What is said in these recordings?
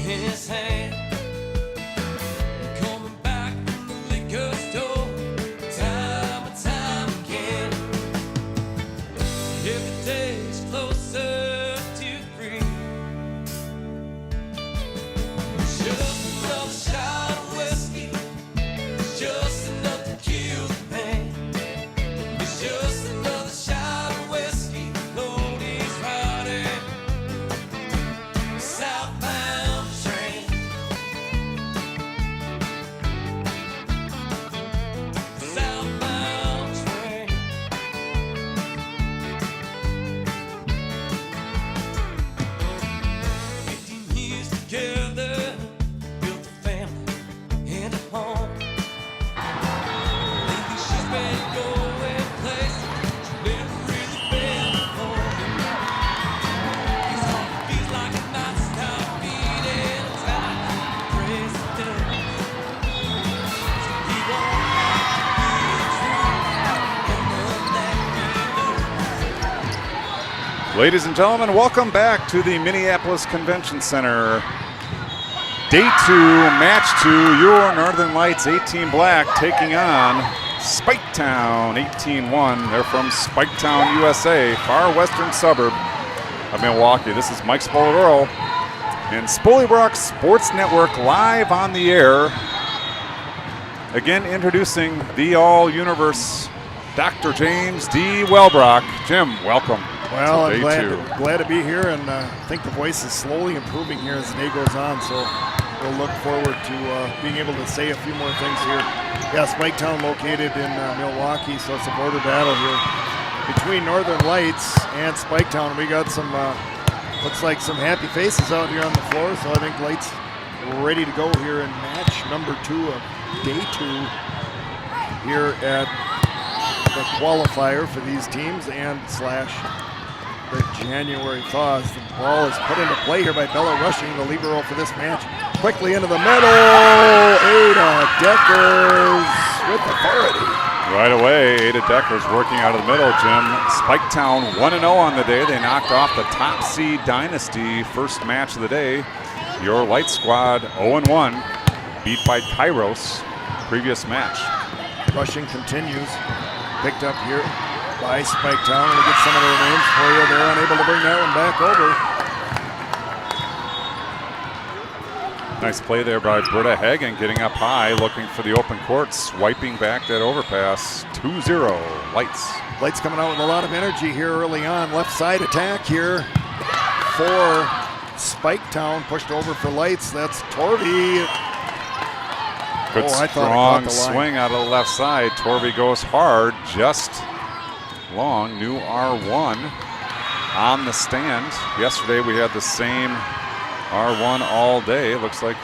his hand. Coming back from the liquor store, time and time again. Every day's closer to free. Just another shot of whiskey, just enough to kill the pain. It's just another shot of whiskey, Lord, he's riding southbound train. Southbound train. 15 years together, built a family and a home. Lately she's been going places she's never really been before. His heart feels like a non-stop beating time. Crazy does. He won't have to be true, and none that we know. Ladies and gentlemen, welcome back to the Minneapolis Convention Center. Day 2, match 2, your Northern Lights 18 Black taking on Spiketown 18-1. They're from Spiketown, USA, far western suburb of Milwaukee. This is Mike Spoladoro and Spoolybrook Sports Network live on the air. Again, introducing the all-universe Dr. James D. Welbrock. Jim, welcome. Well, to I'm day 2. glad to be here, and I think the voice is slowly improving here as the day goes on, so we'll look forward to being able to say a few more things here. Yeah, Spiketown located in Milwaukee, so it's a border battle here between Northern Lights and Spiketown. We got some, looks like some happy faces out here on the floor, so I think Lights ready to go here in match number 2 of day 2 here at the qualifier for these teams and / the January Thaw. The ball is put into play here by Bella Rushing, the libero for this match. Quickly into the middle, Ada Deckers with authority. Right away, Ada Deckers working out of the middle, Jim. Spiketown 1-0 on the day. They knocked off the top seed Dynasty first match of the day. Your Light Squad 0-1, beat by Kairos previous match. Rushing continues, picked up here by Spiketown. We'll get some of their names for you. They're unable to bring that one back over. Nice play there by Britta Hagen, getting up high, looking for the open court, swiping back that overpass. 2-0, Lights. Lights coming out with a lot of energy here early on. Left side attack here for Spiketown. Pushed over for Lights. That's Torvey. Good strong swing out of the left side. Torvey goes hard, just long. New R1 on the stand. Yesterday we had the same R1 all day. Looks like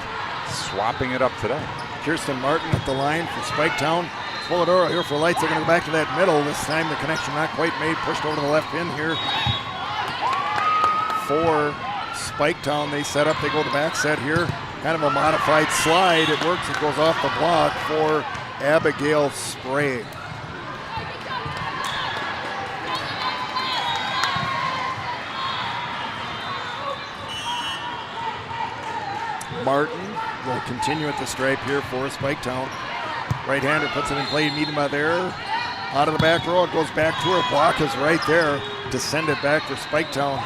swapping it up today. Kirsten Martin at the line for Spiketown. Spoladoro here for Lights. They're going to go back to that middle. This time the connection not quite made. Pushed over to the left pin here for Spiketown. They set up. They go to back set here. Kind of a modified slide. It works. It goes off the block for Abigail Sprague. Martin will continue at the stripe here for Spiketown. Right-hander puts it in play. Niedema there. Out of the back row. It goes back to her. Block is right there to send it back for Spiketown.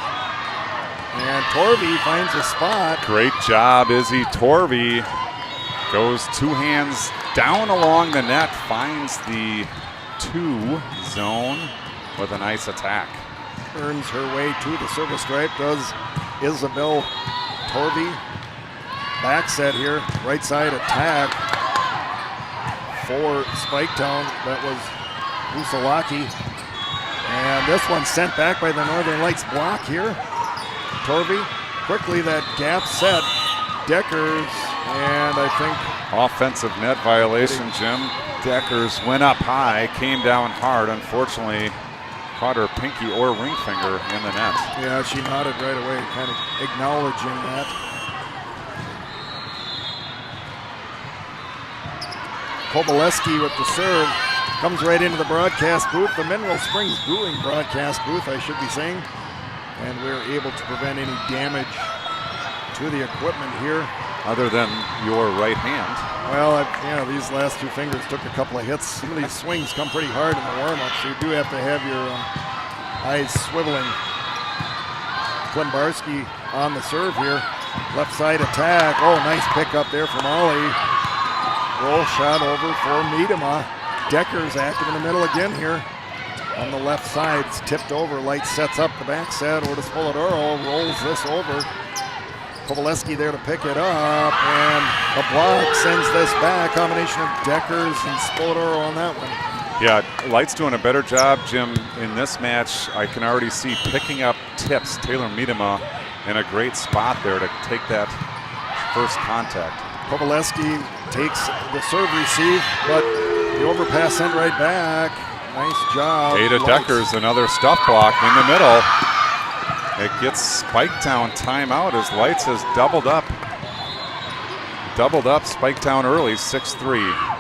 And Torvey finds a spot. Great job, Izzy Torvey. Goes 2 hands down along the net. Finds the 2 zone with a nice attack. Earns her way to the service stripe. Does Isabel Torvey. Back set here, right side attack for Spiketown. That was Usalaki. And this one sent back by the Northern Lights block here. Torvey, quickly that gap set. Deckers, and I think offensive net violation, Jim. Deckers went up high, came down hard. Unfortunately, caught her pinky or ring finger in the net. Yeah, she nodded right away, kind of acknowledging that. Kovalevsky with the serve. Comes right into the broadcast booth, the Mineral Springs Brewing broadcast booth, I should be saying. And we're able to prevent any damage to the equipment here. Other than your right hand. Well, these last two fingers took a couple of hits. Some of these swings come pretty hard in the warm-up, so you do have to have your eyes swiveling. Klimbarski on the serve here. Left side attack. Oh, nice pick up there from Ollie. Roll shot over for Miedema. Decker's active in the middle again here. On the left side, it's tipped over. Light sets up the back set. Ortiz Polidoro rolls this over. Kovaleski there to pick it up, and the block sends this back. Combination of Deckers and Polidoro on that one. Yeah, Light's doing a better job, Jim, in this match. I can already see picking up tips. Taylor Miedema in a great spot there to take that first contact. Kovaleski takes the serve receive, but the overpass sent right back. Nice job. Ada Deckers, another stuff block in the middle. It gets Spiketown timeout as Lights has doubled up. Doubled up Spiketown early, 6-3.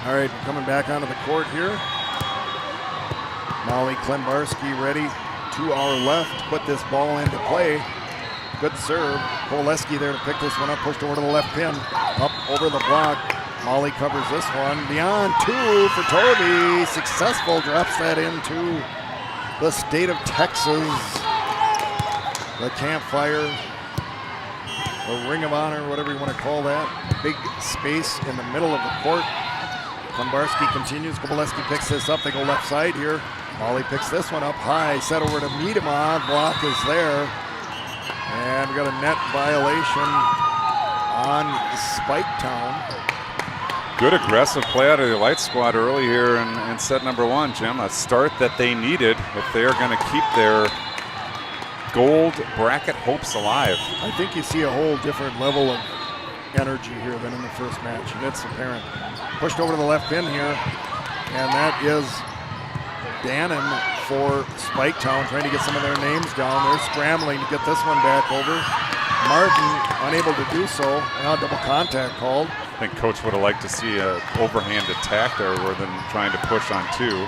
All right, coming back onto the court here. Molly Klimbarski ready to our left to put this ball into play. Good serve. Koleski there to pick this one up, pushed over to the left pin. Up over the block. Molly covers this one. Beyond two for Torby. Successful, drops that into the state of Texas. The campfire, the Ring of Honor, whatever you want to call that. Big space in the middle of the court. Klimbarski continues. Koleski picks this up. They go left side here. Molly picks this one up high. Set over to Miedema. Block is there. And we got a net violation on Spiketown. Good aggressive play out of the Light squad early here in set number one, Jim. A start that they needed if they are going to keep their gold bracket hopes alive. I think you see a whole different level of energy here than in the first match, and it's apparent. Pushed over to the left pin here, and that is Dannon for Spiketown, trying to get some of their names down. They're scrambling to get this one back over. Martin unable to do so. Now double contact called. I think Coach would have liked to see an overhand attack there rather than trying to push on two.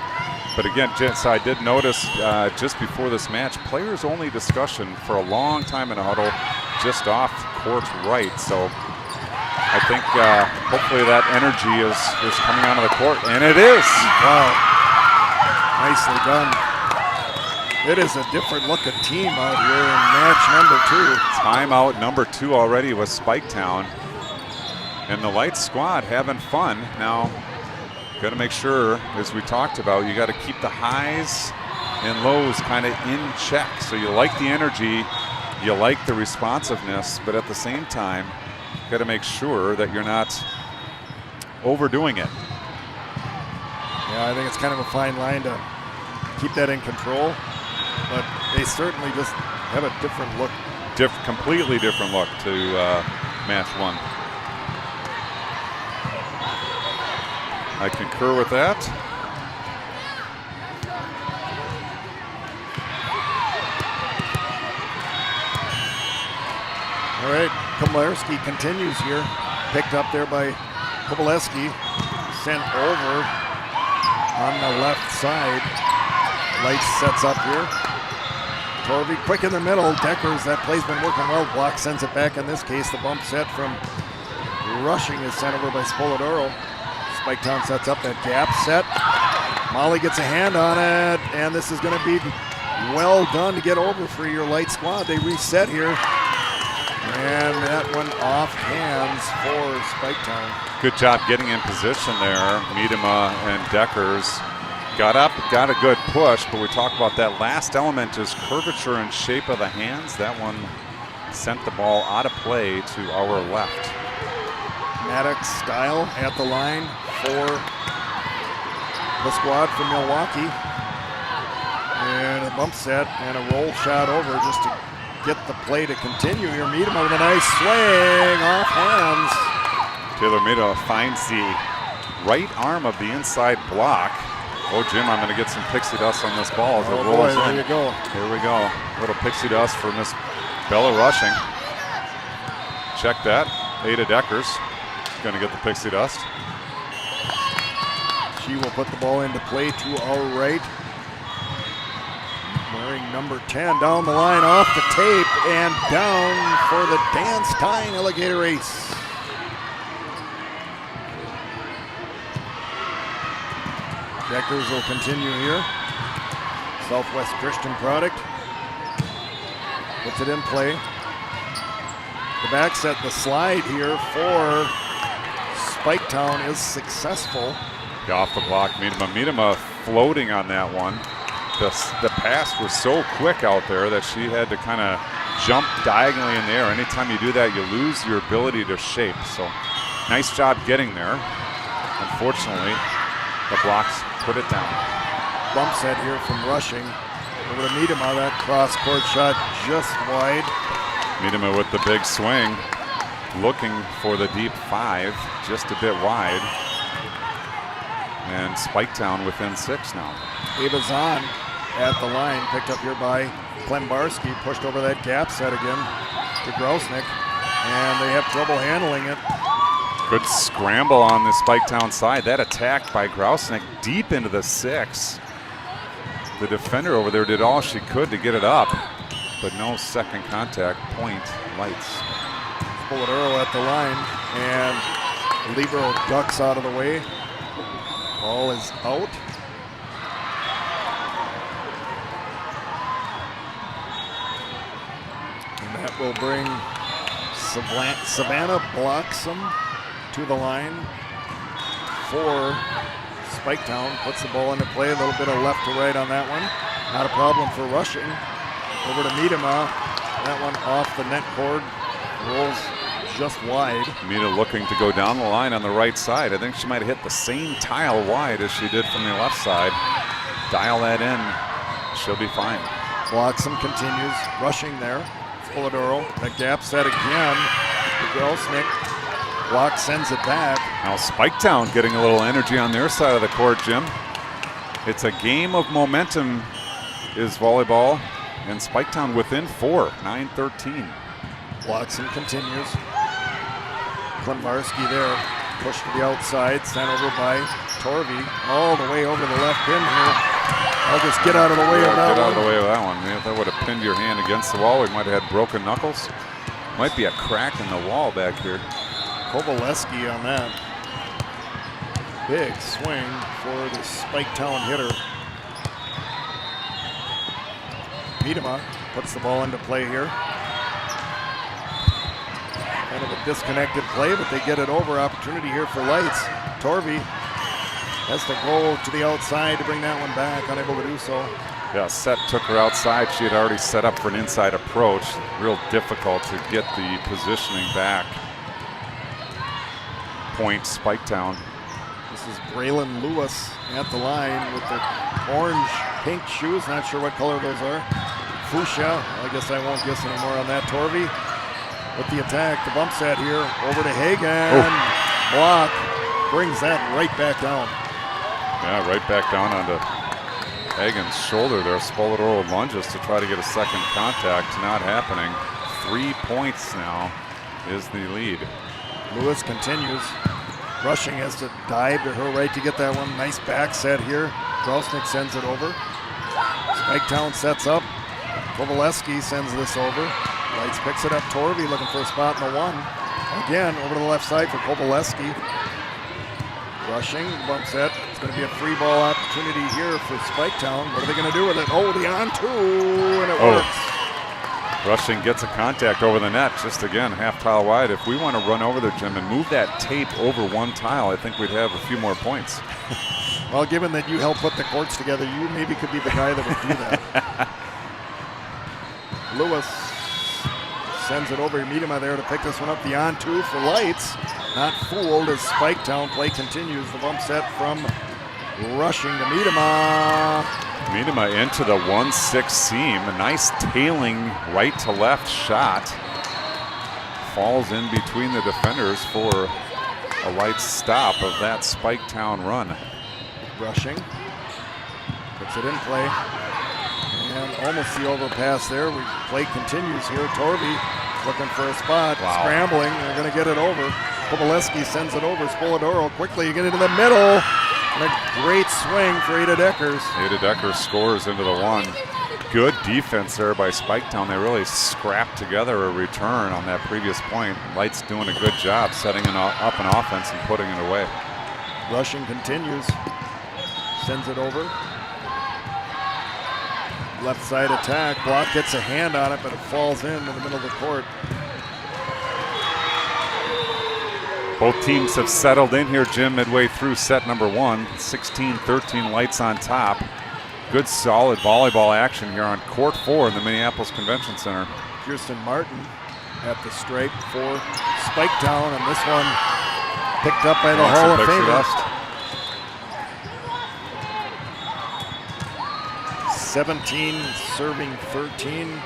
But again, so I did notice just before this match, players only discussion for a long time in a huddle just off court right. So I think hopefully that energy is coming onto the court, and it is. Wow, nicely done. It is a different looking team out here in match number two. Timeout number two already with Spiketown. And the Light squad having fun. Now, got to make sure, as we talked about, you got to keep the highs and lows kind of in check. So you like the energy, you like the responsiveness, but at the same time, got to make sure that you're not overdoing it. Yeah, I think it's kind of a fine line to keep that in control, but they certainly just have a different look. Completely different look to match one. I concur with that. All right, Klimbarski continues here. Picked up there by Kovalevsky. Sent over on the left side. Light sets up here. Torvey quick in the middle. Deckers, that play's been working well. Block sends it back in this case. The bump set from Rushing is sent over by Polidoro. Spiketown sets up that gap set. Molly gets a hand on it, and this is going to be well done to get over for your Light squad. They reset here, and that one off hands for Spiketown. Good job getting in position there. Miedema and Deckers got up, got a good push, but we talk about that last element is curvature and shape of the hands. That one sent the ball out of play to our left. Maddox Style at the line for the squad from Milwaukee. And a bump set and a roll shot over just to get the play to continue here. Miedema with a nice swing off hands. Taylor Miedema finds the right arm of the inside block. Oh, Jim, I'm going to get some pixie dust on this ball as it rolls in. There you go. Here we go. A little pixie dust for Miss Bella Rushing. Check that. Ada Deckers going to get the pixie dust. She will put the ball into play to our right. Wearing number 10 down the line off the tape and down for the dance tying alligator ace. Deckers will continue here. Southwest Christian product. Puts it in play. The back set, the slide here for Spiketown is successful. Off the block, Miedema floating on that one. The pass was so quick out there that she had to kind of jump diagonally in the air. Anytime you do that, you lose your ability to shape. So nice job getting there. Unfortunately, the blocks put it down. Bump set here from Rushing. Over to Miedema, that cross-court shot just wide. Miedema with the big swing, looking for the deep 5, just a bit wide. And Spiketown within 6 now. Abazan at the line, picked up here by Klembarski, pushed over that gap set again to Grousnick, and they have trouble handling it. Good scramble on the Spiketown side. That attack by Grousnick deep into the 6. The defender over there did all she could to get it up, but no second contact. Point Lights. Spoladoro at the line, and libero ducks out of the way. Ball is out. And that will bring Savannah Bloxam to the line for Spiketown. Puts the ball into play, a little bit of left to right on that one. Not a problem for Rushing. Over to Miedema. That one off the net cord. Rolls just wide. Miedema looking to go down the line on the right side. I think she might have hit the same tile wide as she did from the left side. Dial that in. She'll be fine. Bloxam continues. Rushing there. Spoladoro. The gap set again. Grousnick. Block sends it back. Now Spiketown getting a little energy on their side of the court, Jim. It's a game of momentum is volleyball, and Spiketown within 4, 9-13. Bloxam continues. Klembarski there. Pushed to the outside, sent over by Torvey. All the way over the left pin here. I'll just get out of the way of that one. Get out of the way of that one. If that would have pinned your hand against the wall, we might have had broken knuckles. Might be a crack in the wall back here. Kovaleski on that. Big swing for the Spiketown hitter. Miedema puts the ball into play here. Kind of a disconnected play, but they get it over. Opportunity here for Lights. Torvey has to go to the outside to bring that one back, unable to do so. Yeah, set took her outside. She had already set up for an inside approach. Real difficult to get the positioning back. Point Spiketown. This is Braylon Lewis at the line with the orange-pink shoes. Not sure what color those are. Fuchsia. I guess I won't guess anymore on that. Torvey with the attack. The bump set here over to Hagan. Block brings that right back down. Yeah, right back down onto Hagan's shoulder there. Spoladoro lunges to try to get a second contact. Not happening. 3 points now is the lead. Lewis continues. Rushing has to dive to her right to get that one. Nice back set here. Grousnick sends it over. Spiketown sets up. Kovaleski sends this over. Lights picks it up. Torvey looking for a spot in the 1. Again, over to the left side for Kovaleski. Rushing, bump set. It's going to be a free ball opportunity here for Spiketown. What are they going to do with it? Oh, the on-2, and it works. Rushing gets a contact over the net, just again, half tile wide. If we want to run over there, Jim, and move that tape over one tile, I think we'd have a few more points. Well, given that you helped put the courts together, you maybe could be the guy that would do that. Lewis sends it over. Miedema there to pick this one up. The on-2 for Lights. Not fooled as Spiketown play continues. The bump set from Rushing to Miedema. Miedema into the 1-6 seam. A nice tailing right to left shot. Falls in between the defenders for a light stop of that Spiketown run. Rushing. Puts it in play. And almost the overpass there. Play continues here. Torvey looking for a spot. Wow. Scrambling. They're going to get it over. Kovalevsky sends it over. Spoladoro quickly get into the middle. And a great swing for Ada Deckers. Ada Deckers scores into the one. Good defense there by Spiketown. They really scrapped together a return on that previous point. Light's doing a good job setting up an offense and putting it away. Rushing continues. Sends it over. Left side attack. Block gets a hand on it, but it falls in the middle of the court. Both teams have settled in here, Jim, midway through set number one. 16-13 Lights on top. Good solid volleyball action here on court 4 in the Minneapolis Convention Center. Kirsten Martin at the stripe for Spiketown, and this one picked up by the Hall of Famer. 17 serving 13.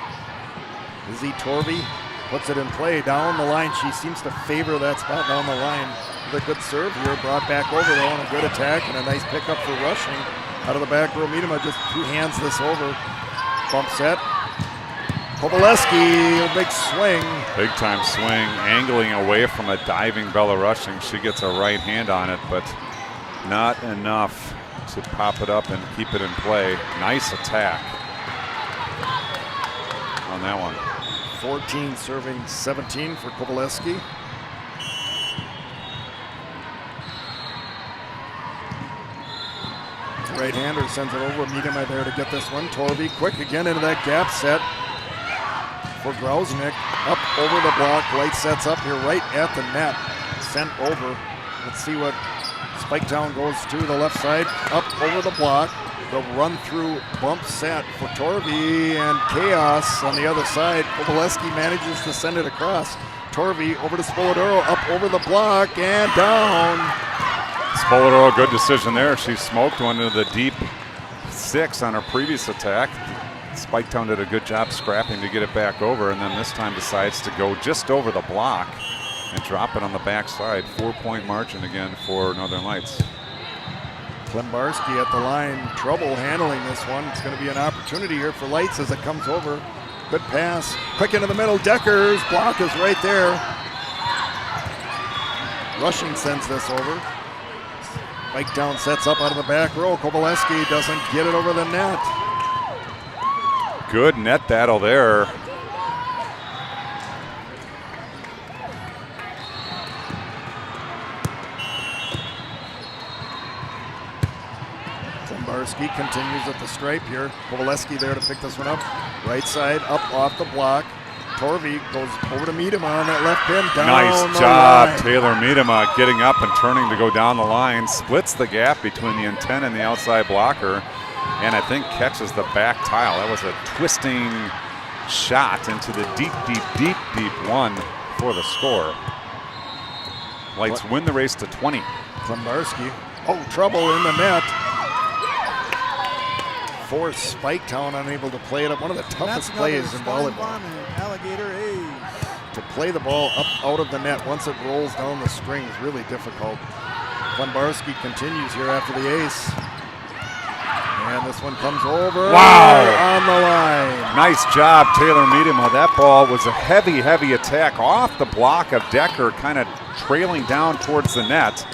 Izzy Torvey puts it in play down the line. She seems to favor that spot down the line. With a good serve here, brought back over though, and a good attack and a nice pickup for Rushing. Out of the back row, Miedema just two-hands this over. Bump set. Kovalevsky, a big swing. Big time swing, angling away from a diving Bella Rushing. She gets a right hand on it, but not enough to pop it up and keep it in play. Nice attack on that one. 14 serving 17 for Kovalevsky. Right-hander sends it over. Miedema there to get this one. Torvey quick again into that gap set for Grausnick. Up over the block. Light sets up here right at the net. Sent over. Let's see what Spiketown goes to the left side. Up over the block. The run through bump set for Torvey and chaos on the other side. Kovalevsky manages to send it across. Torvey over to Spoladoro. Up over the block and down. Spoladoro, good decision there. She smoked one into the deep 6 on her previous attack. Spiketown did a good job scrapping to get it back over, and then this time decides to go just over the block and drop it on the backside. 4-point margin again for Northern Lights. Klembarski at the line, trouble handling this one. It's going to be an opportunity here for Lights as it comes over. Good pass, quick into the middle. Deckers block is right there. Rushing sends this over. Spiketown sets up out of the back row. Kovalevsky doesn't get it over the net. Good net battle there. Klembarski continues at the stripe here. Kovalevsky there to pick this one up. Right side, up off the block. Torvey goes over to Miedema on that left pin. Down Nice job, Taylor Miedema getting up and turning to go down the line. Splits the gap between the intent and the outside blocker, and I think catches the back tile. That was a twisting shot into the deep one for the score. Lights win the race to 20. Klembarski. Oh, trouble in the net. For Spiketown, unable to play it up. One of the toughest plays in volleyball. Alligator A's. To play the ball up out of the net once it rolls down the string is really difficult. Klembarski continues here after the ace. And this one comes over. Wow. On the line. Nice job, Taylor Miedema. That ball was a heavy attack off the block of Decker, kind of trailing down towards the net.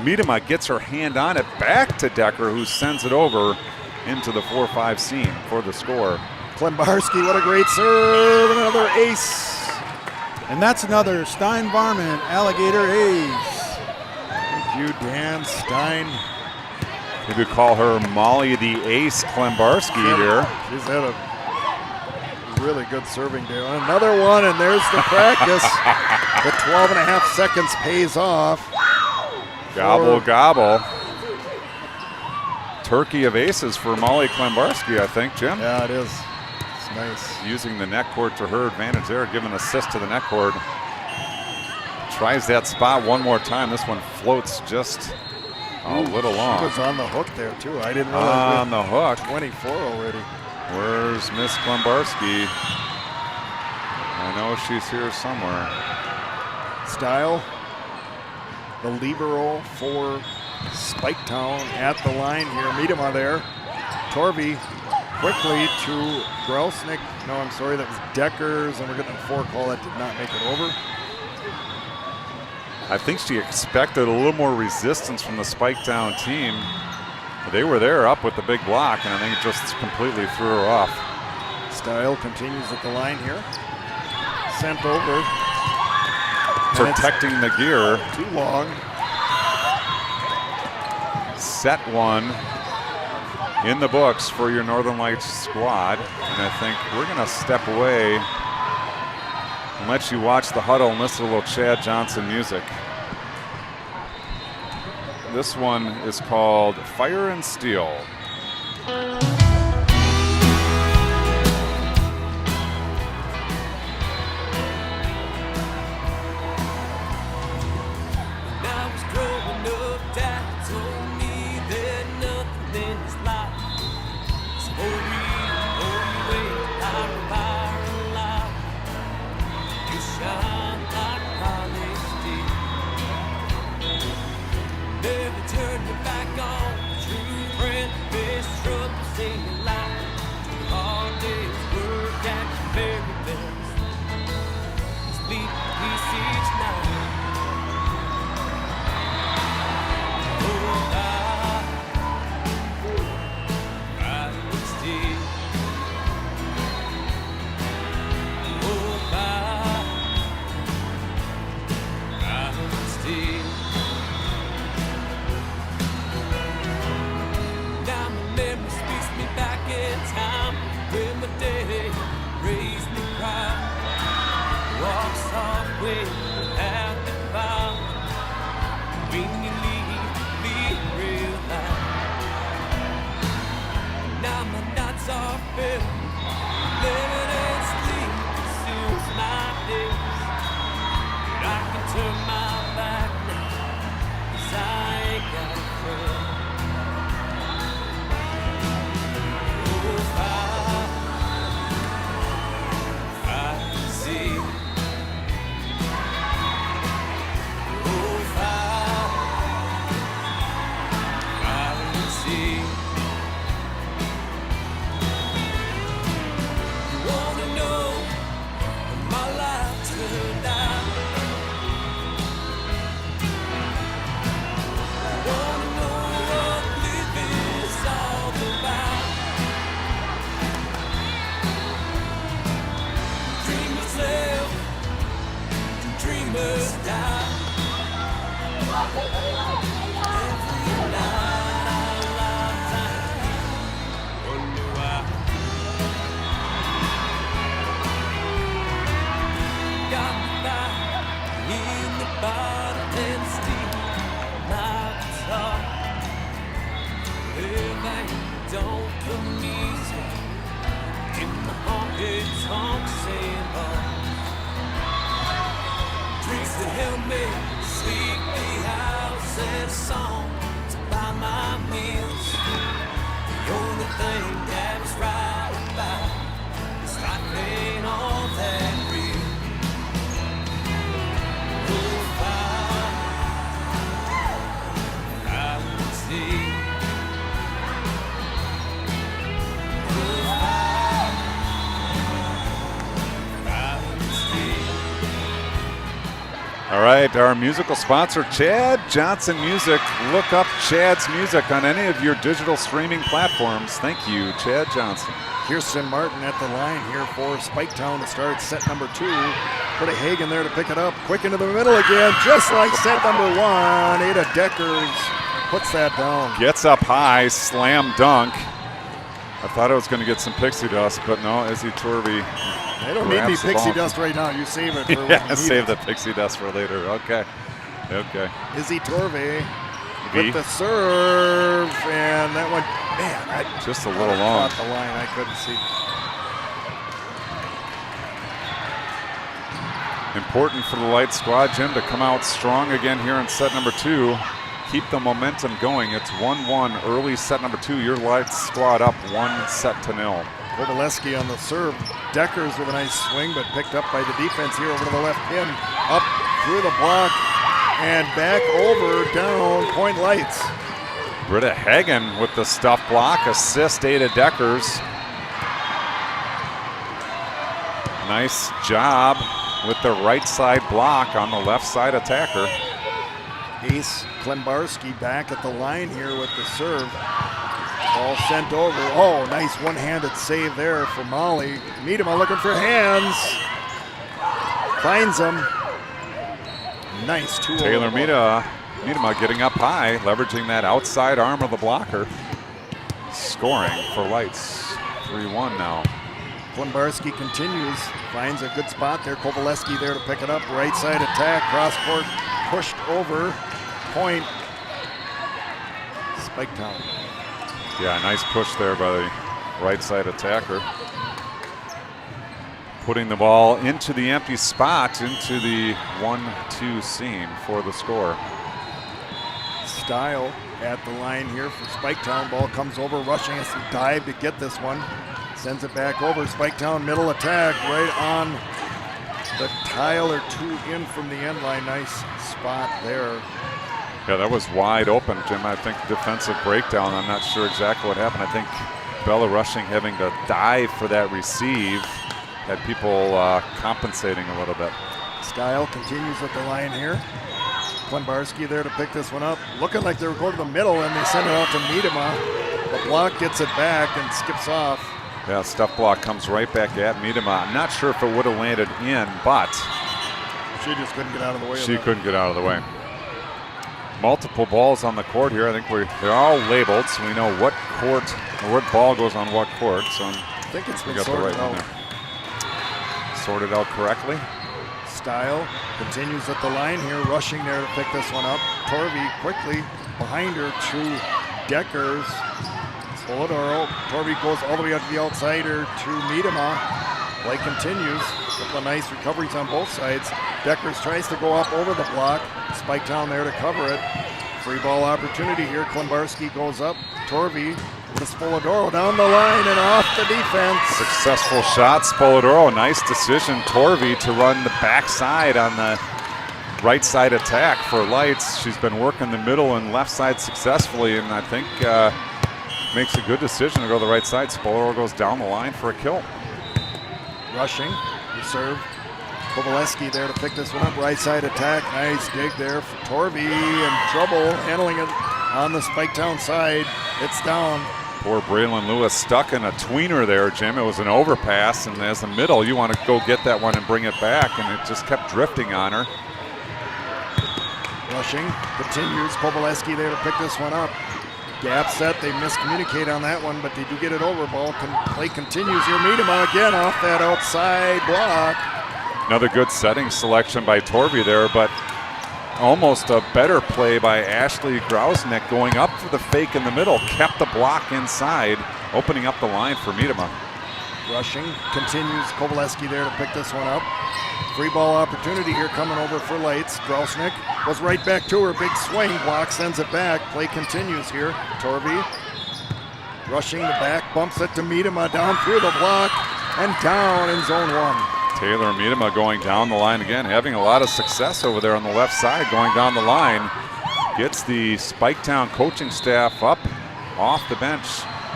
Miedema gets her hand on it, back to Decker, who sends it over into the 4-5 seam for the score. Klembarski, what a great serve. Another ace. And that's another Stein Varman Alligator A's. Thank you, Dan Stein. You could call her Molly the Ace Klembarski here. She's had a really good serving day. Another one, and there's the practice. The 12.5 seconds pays off. Gobble, gobble. Turkey of aces for Molly Klembarski, I think, Jim. Yeah, it is. It's nice. Using the net court to her advantage there, giving an assist to the net court. Tries that spot one more time. This one floats just A little She long. was on the hook there, too. I didn't realize. On the hook. 24 already. Where's Miss Glembarski? I know she's here somewhere. Style, the libero for Spiketown at the line here. Miedema there. Torvey quickly to Grousnick. No, I'm sorry, that was Deckers, and we're getting a forecall that did not make it over. I think she expected a little more resistance from the Spiketown team. They were there up with the big block, and I think it just completely threw her off. Style continues at the line here. Sent over. Protecting the gear. Too long. Set one in the books for your Northern Lights squad. And I think we're going to step away and let you watch the huddle and listen to a little Chad Johnson music. This one is called Fire and Steel. All right, our musical sponsor, Chad Johnson Music. Look up Chad's music on any of your digital streaming platforms. Thank you, Chad Johnson. Kirsten Martin at the line here for Spiketown to start set number 2. Put a Hagen there to pick it up. Quick into the middle again, just like set number 1. Ada Deckers puts that down. Gets up high, slam dunk. I thought I was going to get some pixie dust, but no, Izzy Torvey. They don't need any pixie dust right now. You save it for when you need save it. the pixie dust for later. Okay. Izzy Torvey with the serve, and that one, man, just a little long. Caught the line, I couldn't see. Important for the Light squad, Jim, to come out strong again here in set number 2. keep the momentum going. It's 1-1 early set number 2. Your Lights squad up 1-0. Kovalevsky on the serve. Deckers with a nice swing, but picked up by the defense here over to the left pin. Up through the block and back over, down, Point Lights. Britta Hagen with the stuff block. Assist Ada Deckers. Nice job with the right side block on the left side attacker. Ace Klembarski back at the line here with the serve. Ball sent over. Oh, nice one-handed save there for Molly. Miedema looking for hands. Finds him. Nice 2-0. Taylor Miedema getting up high, leveraging that outside arm of the blocker. Scoring for Lights. 3-1 now. Klembarski continues. Finds a good spot there. Kovalevsky there to pick it up. Right side attack. Cross court. Pushed over. Point. Spiketown. Yeah, nice push there by the right side attacker. Putting the ball into the empty spot, into the 1-2 seam for the score. Style at the line here for Spiketown. Ball comes over, rushing us to dive to get this one. Sends it back over. Spiketown middle attack right on the tile or two in from the end line. Nice spot there. Yeah, that was wide open, Jim. I think defensive breakdown. I'm not sure exactly what happened. I think Bella Rushing having to dive for that receive had people compensating a little bit. Style continues at the line here. Klembarski there to pick this one up. Looking like they were going to the middle and they send it out to Miedema. The block gets it back and skips off. Yeah, stuff block comes right back at Miedema. I'm not sure if it would have landed in, but she just couldn't get out of the way. She couldn't get out of the way. Multiple balls on the court here. I think they're all labeled, so we know what court or what ball goes on what court. So I think it's been got sorted the right out. one there. Sorted out correctly. Style continues at the line here, rushing there to pick this one up. Torvey quickly behind her to Deckers. Polidoro. Torvey goes all the way out to the outsider to Miedema. Play continues. A couple of nice recoveries on both sides. Deckers tries to go up over the block. Spiketown there to cover it. Free ball opportunity here. Klembarski goes up. Torvey with Polidoro down the line and off the defense. Successful shot, Polidoro. Nice decision, Torvey, to run the backside on the right side attack for Lights. She's been working the middle and left side successfully, and I think makes a good decision to go to the right side. Polidoro goes down the line for a kill. Rushing, the serve. Kovalevsky there to pick this one up. Right side attack. Nice dig there for Torvey. In trouble handling it on the Spiketown side. It's down. Poor Braylon Lewis stuck in a tweener there, Jim. It was an overpass, and as a middle, you want to go get that one and bring it back, and it just kept drifting on her. Rushing continues. Kovalevsky there to pick this one up. Gap set. They miscommunicate on that one, but they do get it over. Play continues here. Miedema again off that outside block. Another good setting selection by Torvey there, but almost a better play by Ashley Grausnick going up for the fake in the middle. Kept the block inside, opening up the line for Miedema. Rushing continues. Kovalevsky there to pick this one up. Free ball opportunity here coming over for Lights. Grausnick was right back to her. Big swing block, sends it back. Play continues here. Torvey rushing the back, bumps it to Miedema down through the block and down in zone one. Taylor Miedema going down the line again, having a lot of success over there on the left side, going down the line. Gets the Spiketown coaching staff up off the bench.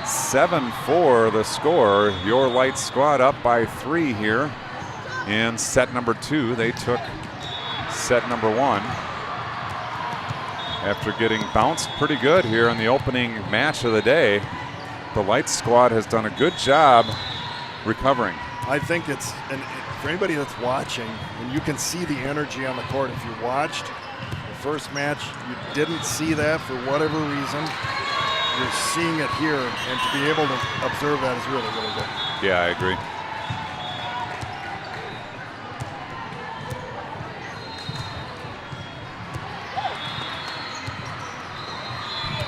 7-4 the score. Your Lights squad up by 3 here in set number 2. They took set number 1 after getting bounced pretty good here in the opening match of the day. The Lights squad has done a good job recovering. I think it's, and for anybody that's watching, and you can see the energy on the court. If you watched the first match, you didn't see that for whatever reason. You're seeing it here, and to be able to observe that is really, really good. Yeah, I agree.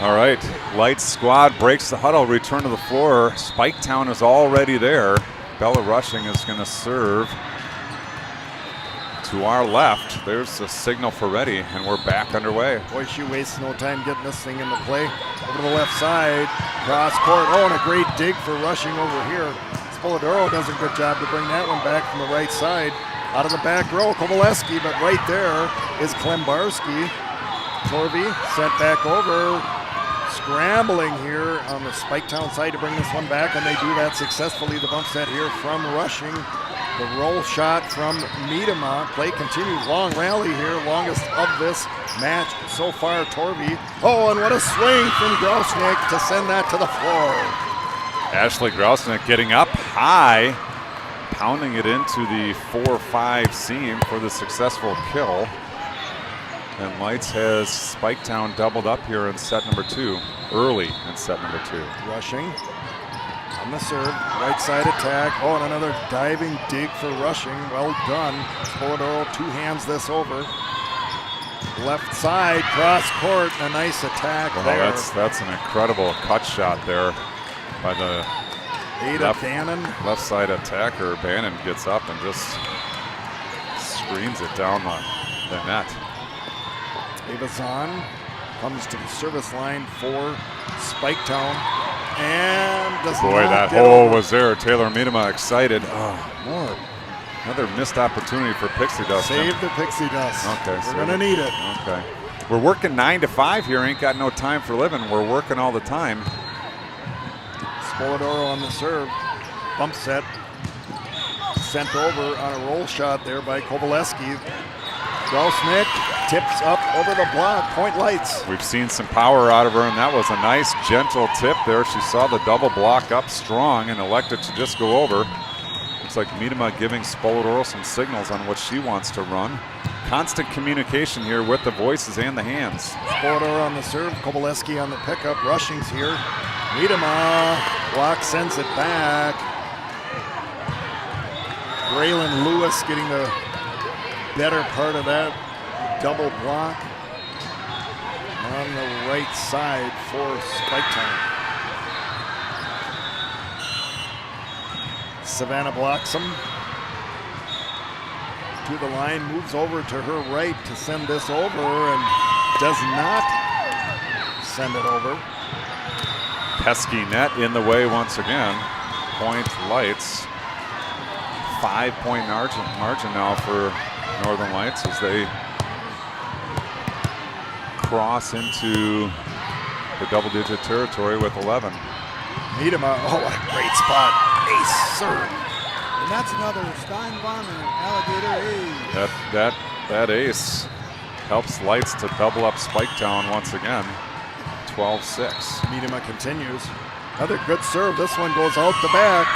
All right, Lights squad breaks the huddle, return to the floor. Spiketown is already there. Bella Rushing is going to serve. to our left. There's a signal for ready, and we're back underway. Boy, she wastes no time getting this thing into play. Over to the left side, cross court. Oh, and a great dig for rushing over here. Spolodoro does a good job to bring that one back from the right side. Out of the back row, Kovalevsky, but right there is Klembarski. Torvey sent back over. Scrambling here on the Spiketown side to bring this one back, and they do that successfully. The bump set here from Rushing. The roll shot from Miedema. Play continues. Long rally here, longest of this match so far. Torvey. Oh, and what a swing from Grausnick to send that to the floor. Ashley Grausnick getting up high, pounding it into the 4-5 seam for the successful kill. And Lights has Spiketown doubled up here in set number 2, early in set number 2. Rushing on the serve, right side attack. Oh, and another diving dig for Rushing. Well done. Spolodoro two hands this over. Left side, cross court, a nice attack there. That's an incredible cut shot there by the Ada Bannon. left side attacker. Bannon gets up and just screens it down the net. Ava Zahn comes to the service line for Spiketown and does Boy, not that get hole over. was there. Taylor Miedema excited. Oh, another missed opportunity for Pixie Dust. Save the pixie dust. Okay, we're gonna need it. Okay, we're working 9 to 5 here. Ain't got no time for living. We're working all the time. Spolodoro on the serve, bump set, sent over on a roll shot there by Kovalevsky. Grausnick tips up over the block. Point Lights. We've seen some power out of her, and that was a nice, gentle tip there. She saw the double block up strong and elected to just go over. Looks like Miedema giving Spolodoro some signals on what she wants to run. Constant communication here with the voices and the hands. Spolodoro on the serve. Kovalevsky on the pickup. Rushing's here. Miedema block sends it back. Braylon Lewis getting the better part of that double block on the right side for Spiketown. Savannah blocks him to the line, moves over to her right to send this over and does not send it over. Pesky net in the way once again. Point Lights. 5-point margin now for Northern Lights as they cross into the double-digit territory with 11. Miedema, oh, what a great spot. Ace serve. And that's another Stein-Varman Alligator ace. That ace helps Lights to double up Spiketown once again. 12-6. Miedema continues. Another good serve. This one goes out the back.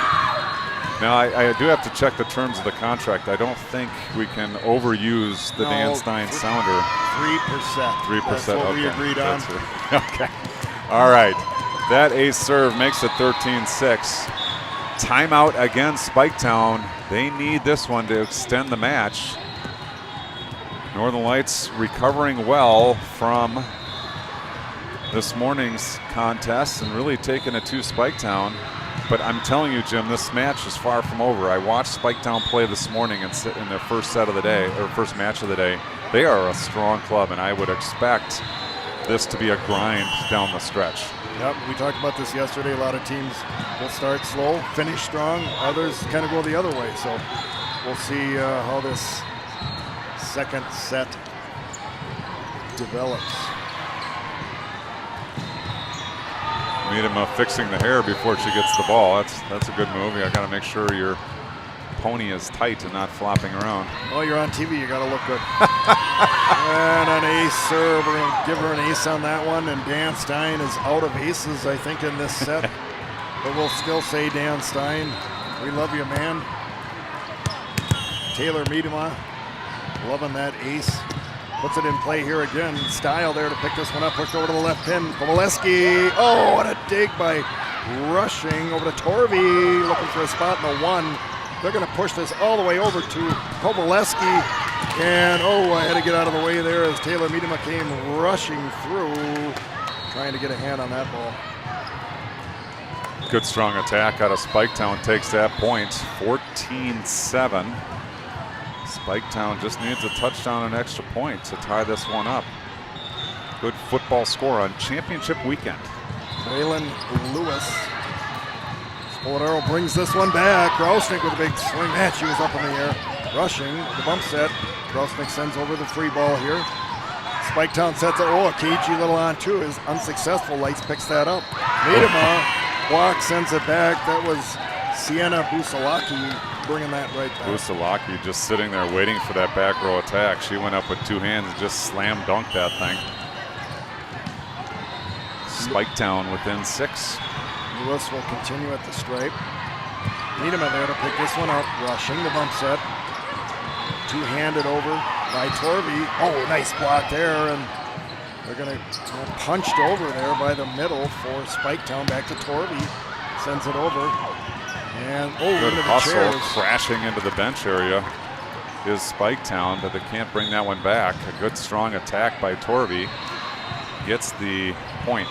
Now, I do have to check the terms of the contract. I don't think we can overuse the Dan Stein sounder. 3%. 3%. That's what we agreed on. Okay. All right. That ace serve makes it 13-6. Timeout again, Spiketown. They need this one to extend the match. Northern Lights recovering well from this morning's contest and really taking it to Spiketown. But I'm telling you, Jim, this match is far from over. I watched Spiketown play this morning in their first set of the day, or first match of the day. They are a strong club, and I would expect this to be a grind down the stretch. Yep, we talked about this yesterday. A lot of teams will start slow, finish strong. Others kind of go the other way. So we'll see how this second set develops. Miedema fixing the hair before she gets the ball. That's a good move. You got to make sure your pony is tight and not flopping around. Well, you're on TV. You got to look good. And an ace serve. We're going to give her an ace on that one. And Dan Stein is out of aces, I think, in this set. But we'll still say, Dan Stein, we love you, man. Taylor Miedema, loving that ace. Puts it in play here again. Style there to pick this one up. Pushed over to the left pin. Kovalevsky. Oh, what a dig by Rushing over to Torvey. Looking for a spot in the one. They're going to push this all the way over to Kovalevsky. And, oh, I had to get out of the way there as Taylor Miedema came rushing through. Trying to get a hand on that ball. Good strong attack out of Spiketown. Takes that point. 14-7. Spiketown just needs a touchdown and extra point to tie this one up. Good football score on championship weekend. Waylon Lewis. Spoladaro brings this one back. Krausnick with a big swing. Man, she was up in the air. Rushing the bump set. Krausnick sends over the free ball here. Spiketown sets it. Oh, a cagey little on two is unsuccessful. Lights picks that up. Miedema block, sends it back. That was Sienna Busalaki bringing that right back. Busalaki just sitting there waiting for that back row attack. She went up with two hands and just slam dunked that thing. Spiketown within 6. Lewis will continue at the stripe. Miedema there to pick this one up. Rushing the bump set. Two-handed over by Torvey. Oh, nice block there, and they're going to punched over there by the middle for Spiketown. Back to Torvey. Sends it over. And good into the hustle, chairs. crashing into the bench area is Spiketown, but they can't bring that one back. A good strong attack by Torvey gets the point.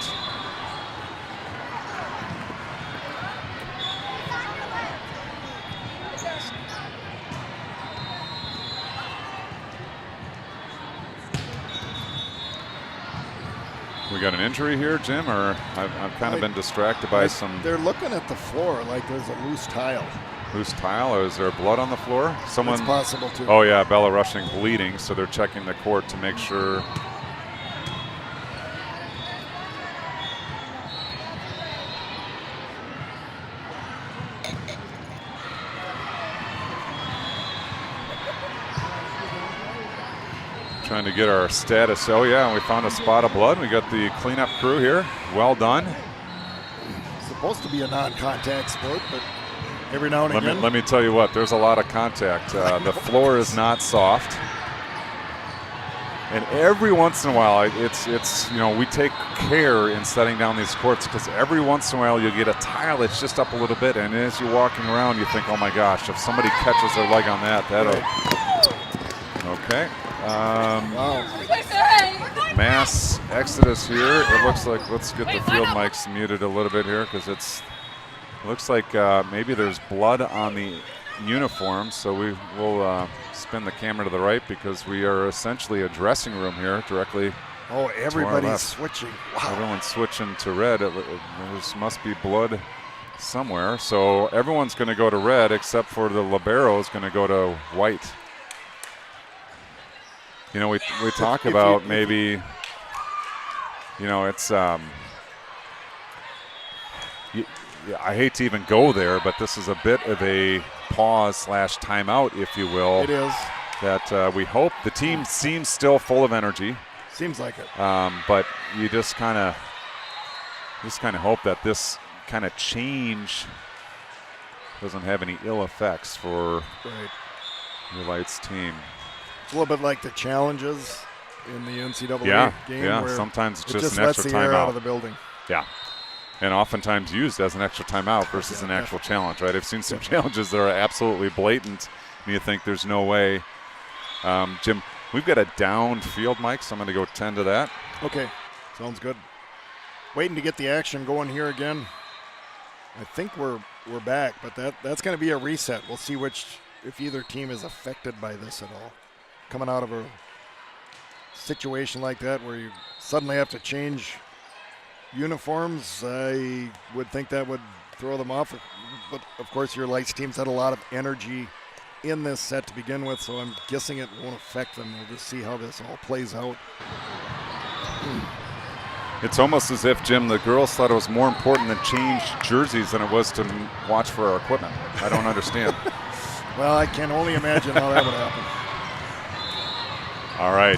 We got an injury here, Jim, or I've kind of been distracted by some. They're looking at the floor like there's a loose tile. Loose tile, or is there blood on the floor? Someone. It's possible too. Oh yeah, Bella Rushing bleeding, so they're checking the court to make sure. Trying to get our status. Oh yeah, we found a spot of blood. We got the cleanup crew here. Well done. It's supposed to be a non-contact sport, but every now and again. Let me tell you what, there's a lot of contact. The floor is not soft. And every once in a while, it's you know, we take care in setting down these courts because every once in a while you get a tile that's just up a little bit, and as you're walking around, you think, oh my gosh, if somebody catches their leg on that, that'll. Okay. Wow. Mass exodus here. It looks like, let's get the field mics muted a little bit here because it looks like maybe there's blood on the uniform, so we will spin the camera to the right because we are essentially a dressing room here directly. Oh, everybody's switching. Wow. Everyone's switching to red. There must be blood somewhere, so everyone's going to go to red except for the libero is going to go to white. You know, we talk about maybe, you know, it's I hate to even go there, but this is a bit of a pause/timeout, if you will. It is. That we hope the team seems still full of energy. Seems like it. But you just kind of hope that this kind of change doesn't have any ill effects for your Lights team. It's a little bit like the challenges in the NCAA game. Yeah, where sometimes it's just an lets extra the air timeout out of the building. Yeah, and oftentimes used as an extra timeout versus an actual challenge, right? I've seen some challenges that are absolutely blatant, and you think there's no way. Jim, we've got a downed field mic, so I'm going to go tend to that. Okay, sounds good. Waiting to get the action going here again. I think we're back, but that's going to be a reset. We'll see if either team is affected by this at all. Coming out of a situation like that where you suddenly have to change uniforms, I would think that would throw them off. But of course, your Lights team's had a lot of energy in this set to begin with, so I'm guessing it won't affect them. We'll just see how this all plays out. It's almost as if, Jim, the girls thought it was more important to change jerseys than it was to watch for our equipment. I don't understand. Well, I can only imagine how that would happen. All right.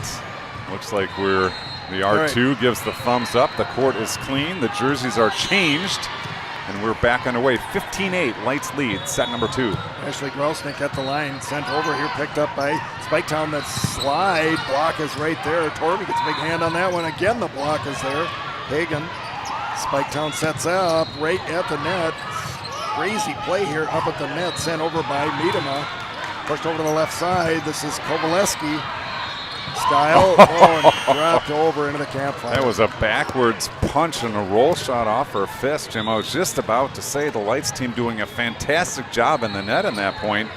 Looks like the R2 gives the thumbs up. The court is clean. The jerseys are changed. And we're back underway. 15-8, Lights lead, set number 2. Ashley Krausnick at the line, sent over here, picked up by Spiketown. That slide block is right there. Torvey gets a big hand on that one. Again, the block is there. Hagan. Spiketown sets up right at the net. Crazy play here up at the net, sent over by Miedema. Pushed over to the left side. This is Kovaleski. Style, and dropped over into the campfire. That was a backwards punch and a roll shot off her fist, Jim. I was just about to say the Lights team doing a fantastic job in the net in that point.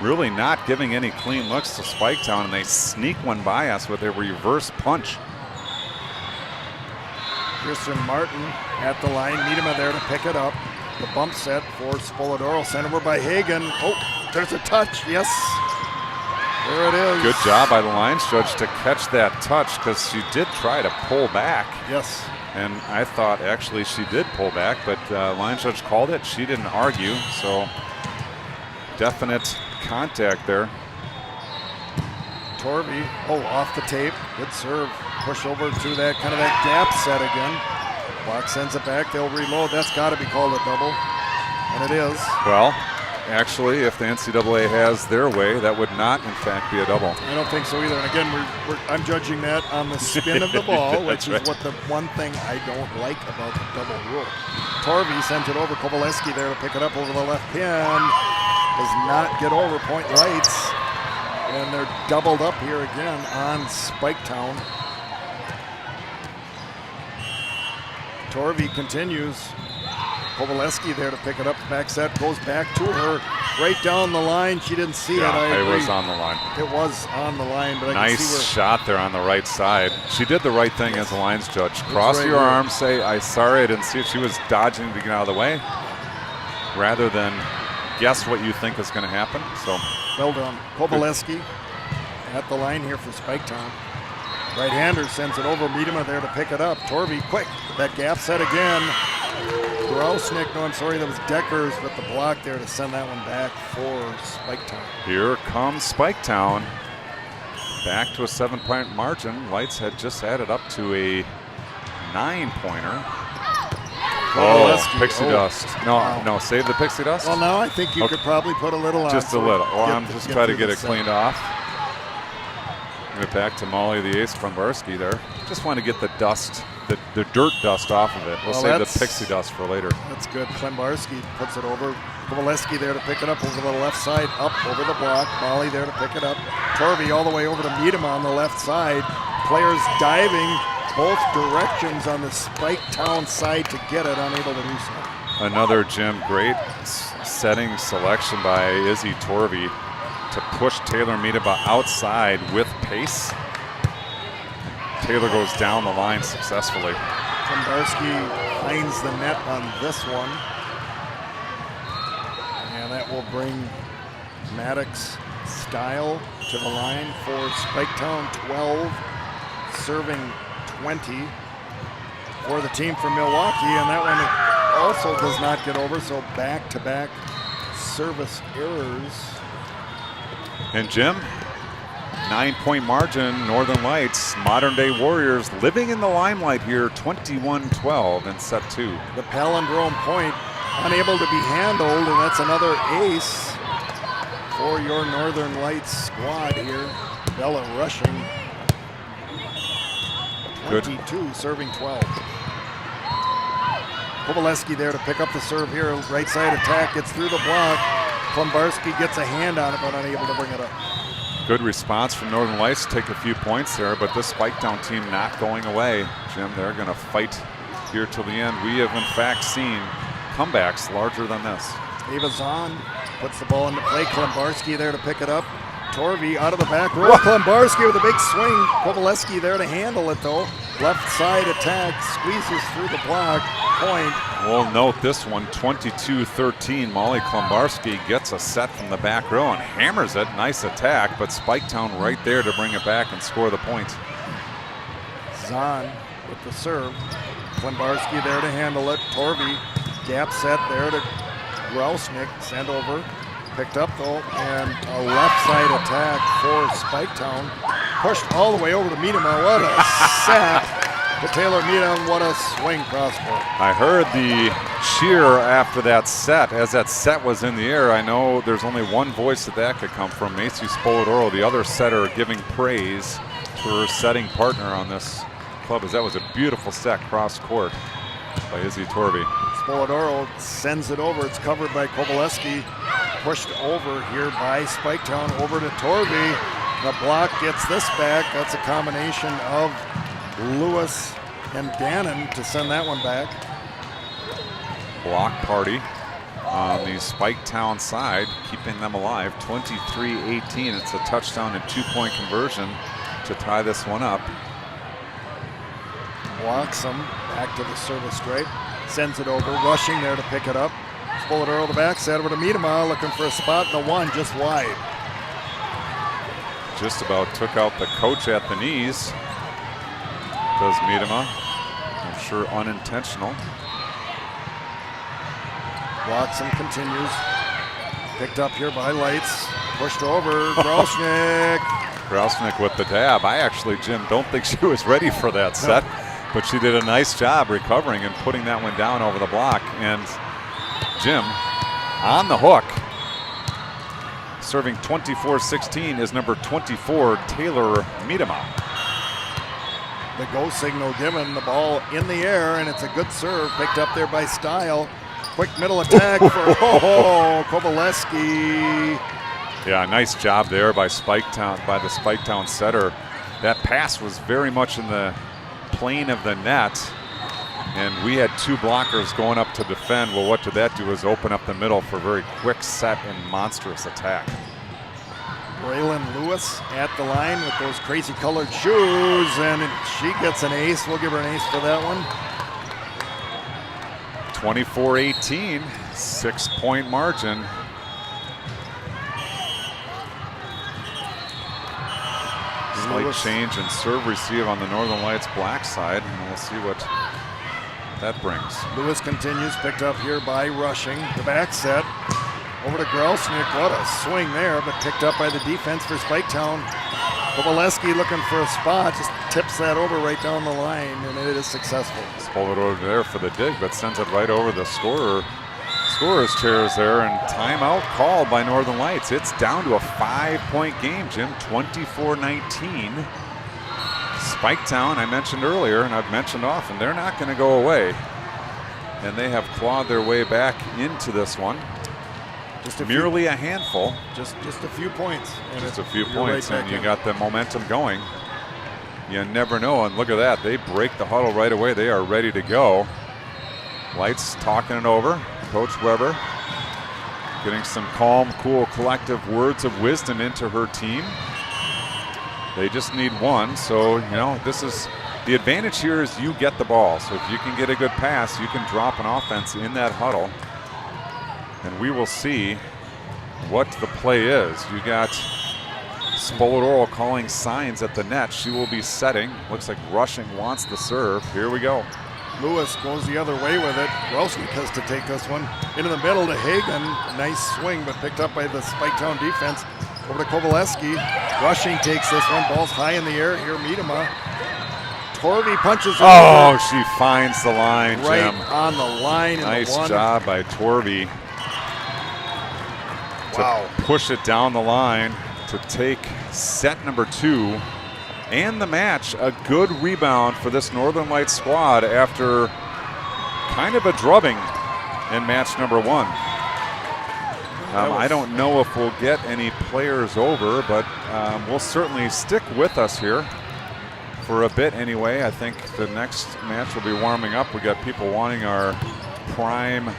really not giving any clean looks to Spiketown, and they sneak one by us with a reverse punch. Kirsten Martin at the line. Miedema there to pick it up. The bump set for Spolodoro, sent over by Hagen. Oh, there's a touch, yes. There it is. Good job by the lines judge to catch that touch, because she did try to pull back. Yes. And I thought actually she did pull back, but line judge called it. She didn't argue, so definite contact there. Torvey, off the tape. Good serve. Push over to that kind of that gap set again. Block sends it back. They'll reload. That's got to be called a double, and it is. Well, actually, if the NCAA has their way, that would not, in fact, be a double. I don't think so either. And again, I'm judging that on the spin of the ball, which is what the one thing I don't like about the double rule. Torvey sends it over. Kovalevsky there to pick it up over the left pin. Does not get over Point Lights. And they're doubled up here again on Spiketown. Torvey continues. Kovalevsky there to pick it up. Back set goes back to her. Right down the line. She didn't see it. It was on the line. It was on the line, but I can see where. Nice shot there on the right side. She did the right thing as a lines judge. Cross right your here. arms, say, "I sorry, I didn't see it." She was dodging to get out of the way, rather than guess what you think is going to happen. So well done. Kovalevsky at the line here for Spiketown. Right-hander sends it over. Miedema there to pick it up. Torvey quick. That gap set again. Grausnick, no, I'm sorry, that was Deckers with the block there to send that one back for Spiketown. here comes Spiketown. Back to a 7-point margin. Lights had just added up to a 9-pointer. Kovalevsky. Pixie dust. No, Wow. no, save the pixie dust. Well, now I think you could probably put a little on. Just a so little. Well, get- I'm just get trying to through get the it set. cleaned off. Give it back to Molly, the ace from Varsky there. Just want to get the dust, the dirt dust off of it. We'll Well, save the that's- pixie dust for later. That's good. Klembarski puts it over. Kovalevsky there to pick it up over the left side, up over the block. Molly there to pick it up. Torvey all the way over to Miedema on the left side. Players diving both directions on the Spiketown side to get it, unable to do so. Another, Jim, great setting selection by Izzy Torvey to push Taylor Miedema outside with pace. Taylor goes down the line successfully. Klembarski finds the net on this one. And that will bring Maddox Style to the line for Spiketown. 12, serving 20 for the team from Milwaukee. And that one also does not get over, so back-to-back service errors. And Jim, 9-point margin, Northern Lights, modern day Warriors living in the limelight here, 21-12 in set 2. The palindrome point unable to be handled, and that's another ace for your Northern Lights squad here. Bella rushing 22, serving 12. Kovalevsky there to pick up the serve here. Right side attack, gets through the block. Klembarski gets a hand on it, but unable to bring it up. Good response from Northern Lights, take a few points there, but this Spiketown team not going away. Jim, they're going to fight here till the end. We have in fact seen comebacks larger than this. Ava Zahn puts the ball into play. Klembarski there to pick it up. Torvey out of the back row. Klembarski with a big swing. Kovalevsky there to handle it though. Left side attack, squeezes through the block. Point. We'll note this one, 22-13. Molly Klembarski gets a set from the back row and hammers it. Nice attack, but Spiketown right there to bring it back and score the point. Zahn with the serve. Klembarski there to handle it. Torvey, gap set there to Grausnick. Sent over. Picked up though, and a left side attack for Spiketown. Pushed all the way over to Miedema. What a set to Taylor Miedema. What a swing crossbar. I heard the cheer after that set. As that set was in the air, I know there's only one voice that could come from. Macy Spolodoro, the other setter, giving praise to her setting partner on this club, as that was a beautiful set cross court by Izzy Torvey. Spolodoro sends it over. It's covered by Kovalevsky. Pushed over here by Spiketown over to Torvey. The block gets this back. That's a combination of Lewis and Dannon to send that one back. Block party on the Spiketown side, keeping them alive. 23-18. It's a touchdown and 2-point conversion to tie this one up. Walks him back to the service stripe. Sends it over. Rushing there to pick it up. Bullet Earl the backside over to Miedema, looking for a spot in the one, just wide. Just about took out the coach at the knees. Does Miedema. I'm sure unintentional. Watson continues. Picked up here by Lights. Pushed over. Grosnick. Grosnick with the dab. I actually, Jim, don't think she was ready for that set, but she did a nice job recovering and putting that one down over the block. And Jim on the hook. Serving 24-16 is number 24, Taylor Miedema. The go signal given, the ball in the air, and it's a good serve picked up there by Style. Quick middle attack for Kowaleski. Yeah, nice job there by Spiketown, by the Spiketown setter. That pass was very much in the plane of the net, and we had two blockers going up to defend. Well, what did that do is open up the middle for a very quick set and monstrous attack. Braylon Lewis at the line with those crazy colored shoes, and she gets an ace. We'll give her an ace for that one. 24-18, 6-point margin. Slight change in serve receive on the Northern Lights black side, and we'll see what that brings. Lewis continues, picked up here by Rushing. The back set over to Grosnick. What a swing there, but picked up by the defense for Spiketown. Kowaleski looking for a spot, just tips that over right down the line, and it is successful. Pull it over there for the dig, but sends it right over the scorer's chairs there, and timeout called by Northern Lights. It's down to a 5-point game, Jim, 24-19. Spiketown, I mentioned earlier, and I've mentioned often, they're not going to go away. And they have clawed their way back into this one. Just merely a handful. Just a few points. Just a few points, and you got the momentum going. You never know, and look at that. They break the huddle right away. They are ready to go. Lights talking it over. Coach Weber getting some calm, cool, collective words of wisdom into her team. They just need one, so, you know, this is the advantage here is you get the ball. So if you can get a good pass, you can drop an offense in that huddle. And we will see what the play is. You got Spoladoro calling signs at the net. She will be setting. Looks like Rushing wants the serve. Here we go. Lewis goes the other way with it. Grosnick has to take this one into the middle to Hagen. Nice swing, but picked up by the Spiketown defense. Over to Kowaleski. Rushing takes this one. Ball's high in the air. Here, Miedema. Torvey punches. Oh, she finds the line, right Jim. on the line. Nice job by Torvey. Wow. To push it down the line to take set number 2 and the match. A good rebound for this Northern Lights squad after kind of a drubbing in match number 1. I don't know if we'll get any players over, but we'll certainly stick with us here for a bit anyway. I think the next match will be warming up. We got people wanting our prime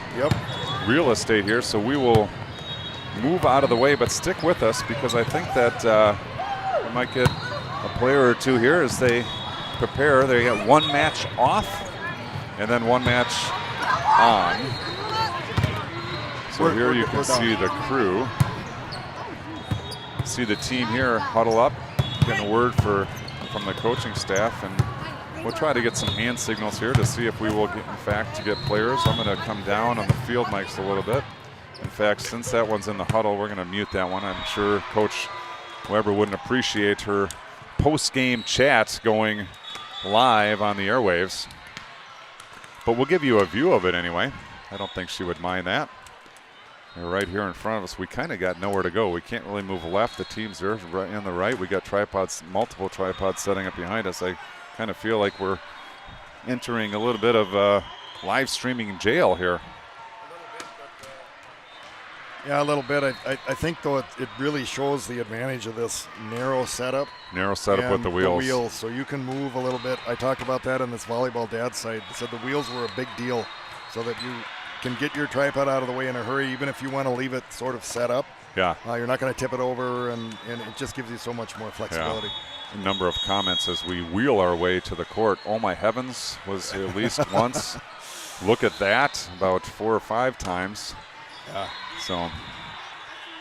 real estate here, so we will move out of the way, but stick with us because I think that we might get a player or two here as they prepare. They got one match off and then one match on. So here you can see the crew. See the team here huddle up, getting a word from the coaching staff, and we'll try to get some hand signals here to see if we will get, in fact, to get players. I'm going to come down on the field mics a little bit. In fact, since that one's in the huddle, we're going to mute that one. I'm sure Coach Weber wouldn't appreciate her post-game chat going live on the airwaves. But we'll give you a view of it anyway. I don't think she would mind that. They're right here in front of us. We kind of got nowhere to go. We can't really move left. The team's there right in the right. We got tripods, multiple tripods setting up behind us. I kind of feel like we're entering a little bit of live streaming jail here. Yeah, a little bit. I think, though, it really shows the advantage of this narrow setup. Narrow setup with the wheels. So you can move a little bit. I talked about that on this volleyball dad side. I said the wheels were a big deal so that can get your tripod out of the way in a hurry, even if you want to leave it sort of set up. Yeah. You're not going to tip it over, and it just gives you so much more flexibility. A number of comments as we wheel our way to the court. Oh my heavens was at least once. Look at that, about 4 or 5 times. Yeah. So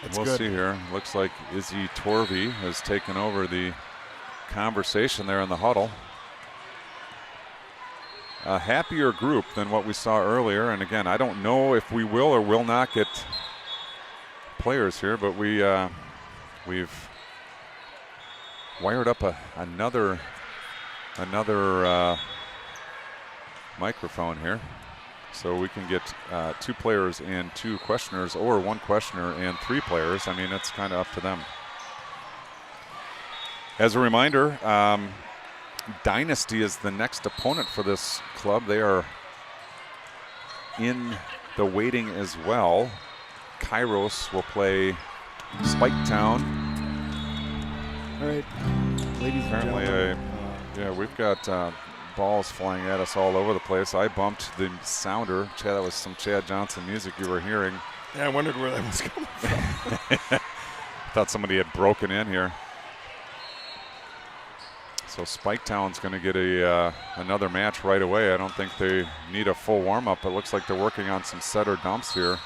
It's we'll good. see here. Looks like Izzy Torvey has taken over the conversation there in the huddle. A happier group than what we saw earlier. And again, I don't know if we will or will not get players here, but we've wired up another microphone here, so we can get 2 players and 2 questioners, or 1 questioner and 3 players. I mean, it's kind of up to them. As a reminder, Dynasty is the next opponent for this club. They are in the waiting as well. Kairos will play Spiketown. All right, ladies and Apparently, gentlemen. we've got balls flying at us all over the place. I bumped the sounder. Chad, that was some Chad Johnson music you were hearing. Yeah, I wondered where that was coming from. Thought somebody had broken in here. So Spiketown's going to get another match right away. I don't think they need a full warm-up. It looks like they're working on some setter dumps here.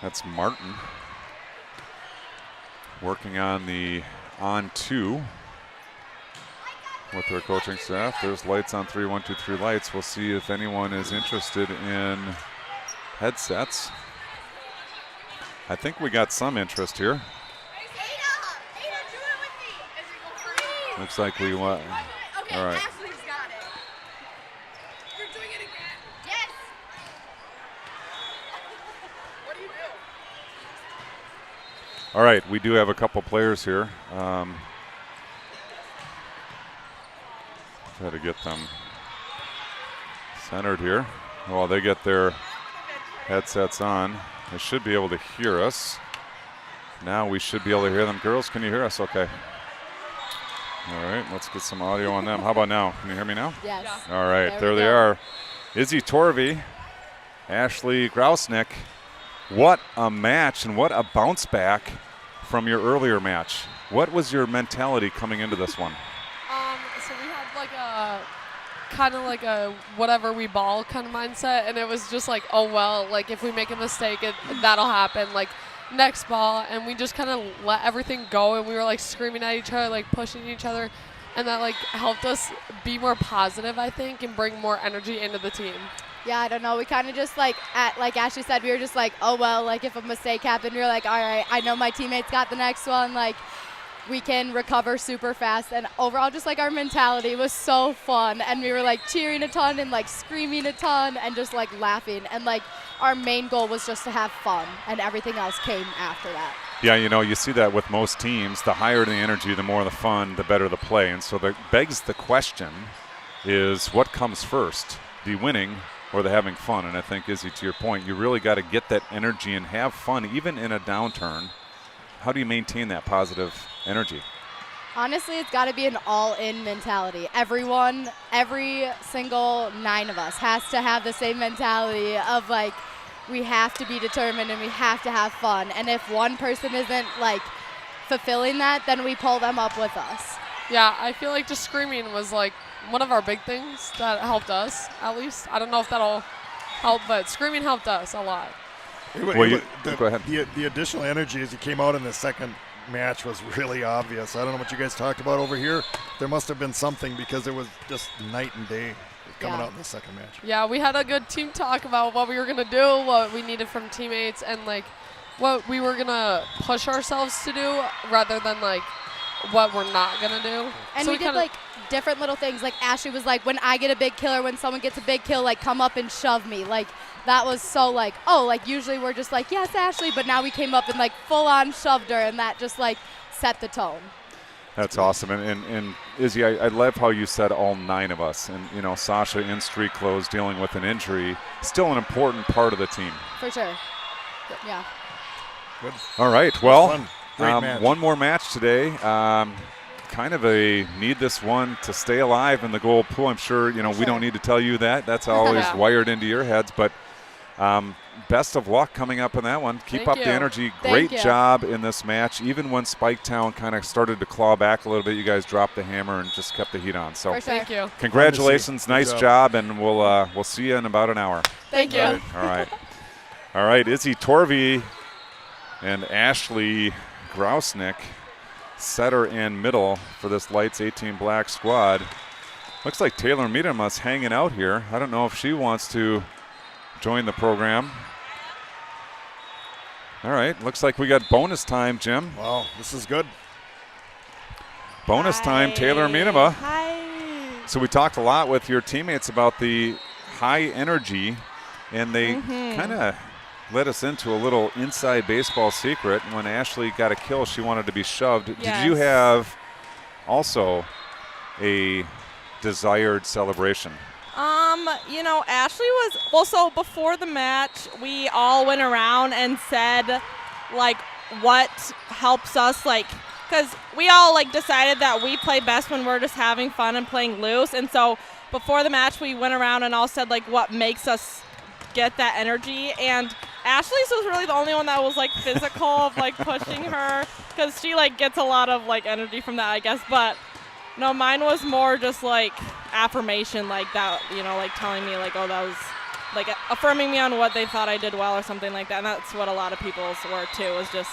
That's Martin working on the on-2 with their coaching staff. There's lights on 3, 1, 2, 3 lights. We'll see if anyone is interested in headsets. I think we got some interest here. Looks like we want. Okay, All right. Ashley's got it. You're doing it again. Yes. What do you do? All right, we do have a couple players here. Try to get them centered here. While they get their headsets on, they should be able to hear us. Now we should be able to hear them. Girls, can you hear us? Okay. All right, let's get some audio on them. How about now? Can you hear me now? Yes. All right, there we they go. are. Izzy Torvey, Ashley Grausnick. What a match and what a bounce back from your earlier match. What was your mentality coming into this one? So we had like a kind of like a whatever we ball kind of mindset, and it was just like, oh well, like if we make a mistake, that'll happen. Like next ball, and we just kind of let everything go, and we were like screaming at each other, like pushing each other, and that like helped us be more positive, I think, and bring more energy into the team. Yeah, I don't know. We kind of just like Ashley said, we were just like, oh well, like if a mistake happened, we were like, all right, I know my teammates got the next one, like we can recover super fast. And overall, just like our mentality was so fun, and we were like cheering a ton and like screaming a ton and just like laughing, and like our main goal was just to have fun, and everything else came after that. Yeah, you know, you see that with most teams. The higher the energy, the more the fun, the better the play. And so that begs the question is, what comes first, the winning or the having fun? And I think, Izzy, to your point, you really got to get that energy and have fun even in a downturn. How do you maintain that positive energy? Honestly, it's got to be an all-in mentality. Everyone, every single 9 of us has to have the same mentality of like, we have to be determined and we have to have fun. And if one person isn't like fulfilling that, then we pull them up with us. Yeah, I feel like just screaming was like one of our big things that helped us, at least. I don't know if that'll help, but screaming helped us a lot. Go ahead. The additional energy as you came out in the second match was really obvious. I don't know what you guys talked about over here. There must have been something, because it was just night and day coming out in the second match. Yeah, we had a good team talk about what we were going to do, what we needed from teammates, and like what we were going to push ourselves to do rather than like what we're not going to do. And So we did like different little things. Like Ashley was like, when I get a big kill or when someone gets a big kill, like come up and shove me. Like that was so like, oh, like usually we're just like, yes, Ashley, but now we came up and like full on shoved her, and that just like set the tone. That's awesome. And Izzy, I love how you said all 9 of us. And, you know, Sasha in street clothes dealing with an injury, still an important part of the team. For sure. Yeah. Good. All right. Well, Fun. Great match. one more match today. Kind of a need this one to stay alive in the goal pool. I'm sure, you know, we don't need to tell you that. That's always Yeah. wired into your heads. But Best of luck coming up in that one. Keep Thank up you. the energy. Thank Great you. job in this match. Even when Spiketown kind of started to claw back a little bit, you guys dropped the hammer and just kept the heat on. So For sure. Thank you. congratulations, Good nice job, and we'll see you in about an hour. Thank you. All right. All right, Izzy Torvey and Ashley Grousnick, setter and middle for this Lights 18 Black squad. Looks like Taylor Miedema's hanging out here. I don't know if she wants to join the program. All right, looks like we got bonus time, Jim. Wow, this is good. Bonus time, Taylor Miedema. Hi. So we talked a lot with your teammates about the high energy, and they kind of let us into a little inside baseball secret. When Ashley got a kill, she wanted to be shoved. Did you Yes. have also a desired celebration? Ashley was, so before the match, we all went around and said, like, what helps us, like, because we all, like, decided that we play best when we're just having fun and playing loose. And so before the match, we went around and all said, like, what makes us get that energy. And Ashley's was really the only one that was, like, physical of, like, pushing her, because she, like, gets a lot of, like, energy from that, I guess. But no, mine was more just like affirmation, like that, like telling me like, oh, that was like affirming me on what they thought I did well or something like that. And that's what a lot of people's were too, was just,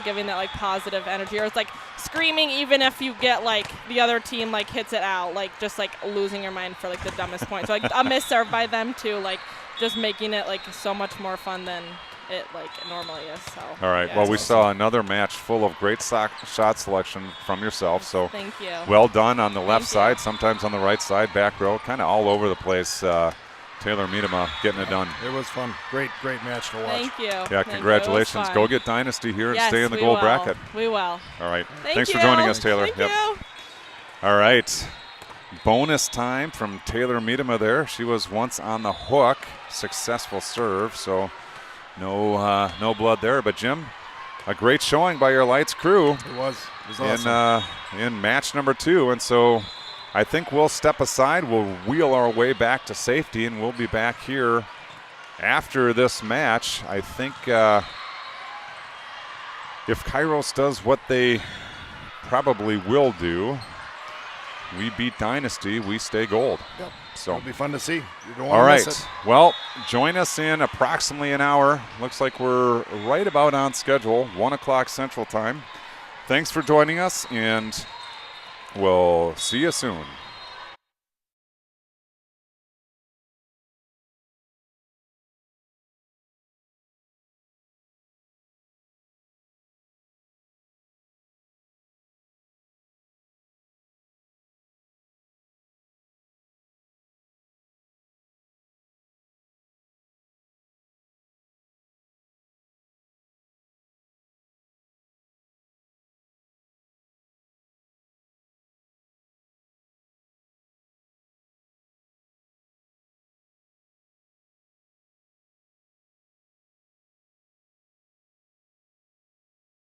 giving that like positive energy. Or it's like screaming even if you get like the other team like hits it out, like just like losing your mind for like the dumbest point. So like a miss serve by them too, like just making it like so much more fun than it like normally is. So All right, yeah, well, it's we awesome. saw another match full of great shot selection from yourself. So Thank you. well done on the left Thank side, you. sometimes on the right side, back row, kind of all over the place. Taylor Miedema getting it done. It was fun. Great match to watch. Thank you. Yeah, Thank you. It was congratulations. fun. Go get Dynasty here and Yes, stay in the we gold will. bracket. We will. All right. Thank Thanks you. for joining us, Taylor. Thank you. All right. Bonus time from Taylor Miedema there. She was once on the hook. Successful serve, so no blood there. But, Jim, a great showing by your Lights crew It was awesome. in match number 2. And so I think we'll step aside. We'll wheel our way back to safety, and we'll be back here after this match. I think if Kairos does what they probably will do, we beat Dynasty, we stay gold. Yep. So It'll be fun to see. You don't all want to right. miss it. Well, join us in approximately an hour. Looks like we're right about on schedule, 1 o'clock Central Time. Thanks for joining us, and we'll see you soon.